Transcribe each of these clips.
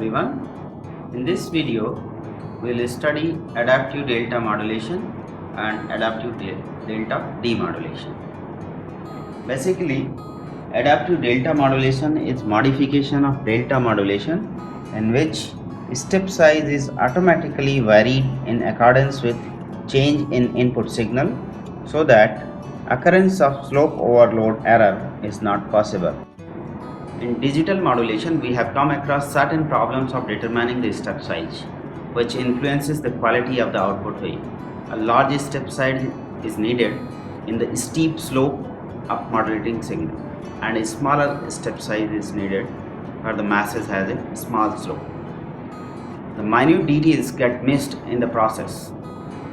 everyone. In this video, we will study adaptive delta modulation and adaptive delta demodulation. Basically, adaptive delta modulation is modification of delta modulation in which step size is automatically varied in accordance with change in input signal so that occurrence of slope overload error is not possible. In digital modulation, we have come across certain problems of determining the step size, which influences the quality of the output wave. A large step size is needed in the steep slope of modulating signal, and a smaller step size is needed where the masses has a small slope. The minute details get missed in the process,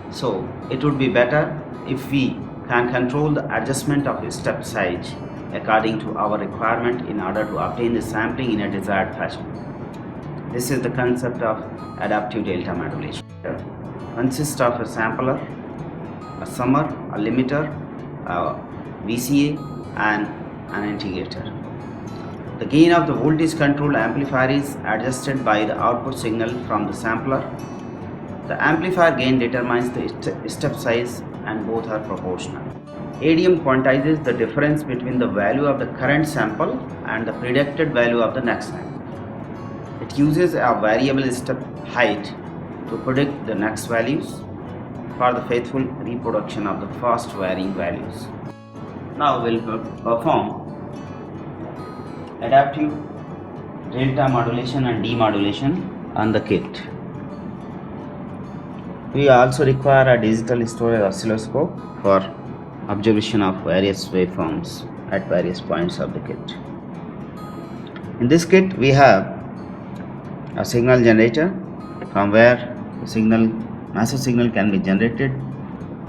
so it would be better if we can control the adjustment of step size according to our requirement in order to obtain the sampling in a desired fashion. This is the concept of adaptive delta modulation. It consists of a sampler, a summer, a limiter, a VCA and an integrator. The gain of the voltage controlled amplifier is adjusted by the output signal from the sampler. The amplifier gain determines the step size and both are proportional. ADM quantizes the difference between the value of the current sample and the predicted value of the next sample. It uses a variable step height to predict the next values for the faithful reproduction of the fast varying values. Now we'll perform adaptive delta modulation and demodulation on the kit. We also require a digital storage oscilloscope for observation of various waveforms at various points of the kit. In this kit, we have a signal generator from where the massive signal can be generated,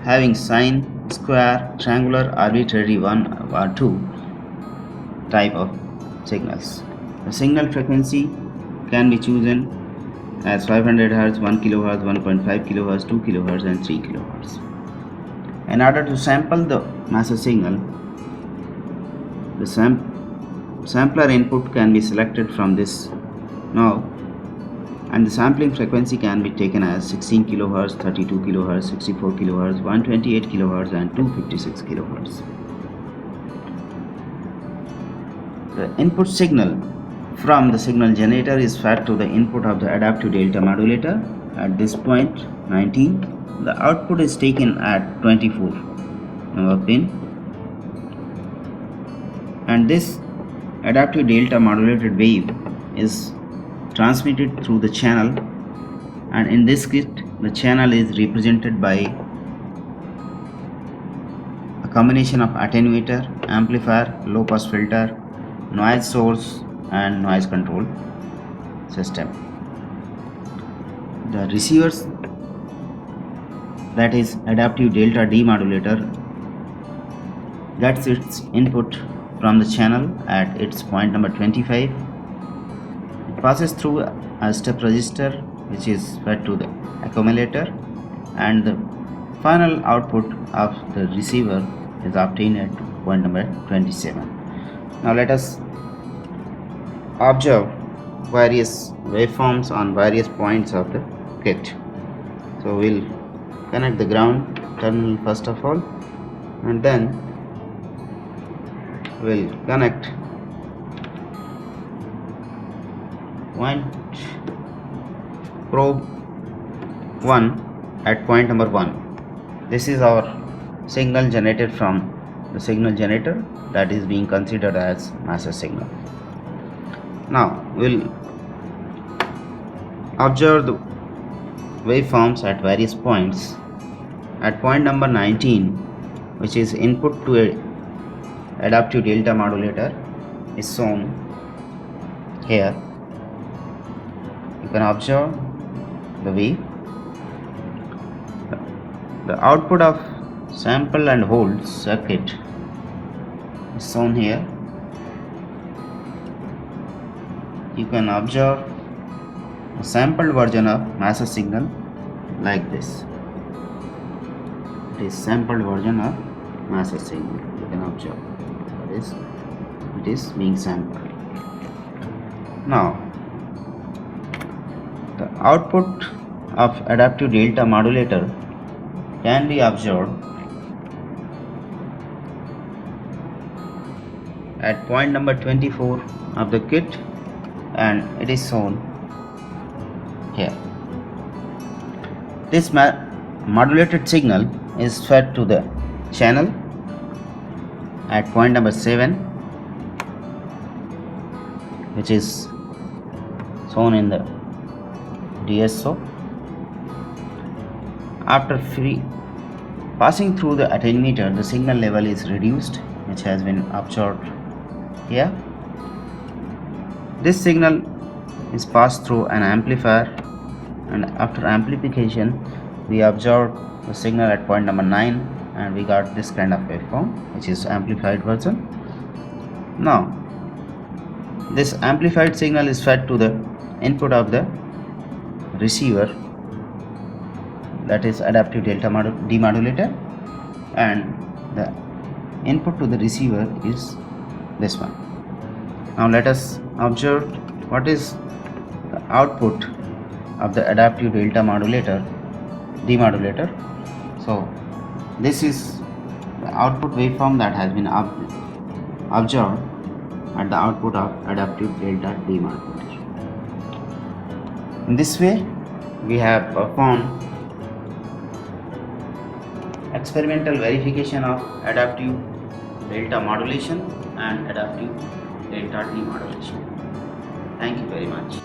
having sine, square, triangular, arbitrary 1 or 2 type of signals. The signal frequency can be chosen as 500 Hz, 1 kHz, 1.5 kHz, 2 kHz and 3 kHz. In order to sample the massive signal, the sampler input can be selected from this now, and the sampling frequency can be taken as 16 kHz, 32 kHz, 64 kHz, 128 kHz and 256 kHz. The input signal from the signal generator is fed to the input of the adaptive delta modulator at this point 19. The output is taken at 24 number pin, and this adaptive delta modulated wave is transmitted through the channel, and in this kit the channel is represented by a combination of attenuator, amplifier, low pass filter, noise source and noise control system. The receivers, that is adaptive delta demodulator, gets its input from the channel at its point number 25. It passes through a step register which is fed to the accumulator, and the final output of the receiver is obtained at point number 27. Now let us observe various waveforms on various points of the kit. So we'll connect the ground terminal first of all, and then we'll connect probe 1 at point number 1. This is our signal generated from the signal generator that is being considered as massive signal. Now we'll observe the waveforms at various points. At point number 19, which is input to a adaptive delta modulator, is shown here. You can observe the wave. The output of sample and hold circuit is shown here. You can observe a sampled version of massive signal like this. It is sampled version of massive signal. You can observe this. It is being sampled. Now The output of adaptive delta modulator can be observed at point number 24 of the kit, and it is shown here. This modulated signal is fed to the channel at point number 7, which is shown in the DSO. After passing through the attenuator, the signal level is reduced, which has been observed here. This signal is passed through an amplifier, and after amplification we observed the signal at point number 9, and we got this kind of waveform, which is amplified version. Now this amplified signal is fed to the input of the receiver, that is adaptive delta demodulator, and the input to the receiver is this one. Now let us observe what is the output of the adaptive delta demodulator. So this is the output waveform that has been observed at the output of adaptive delta demodulator. In this way we have performed experimental verification of adaptive delta modulation and adaptive delta demodulation. Thank you very much.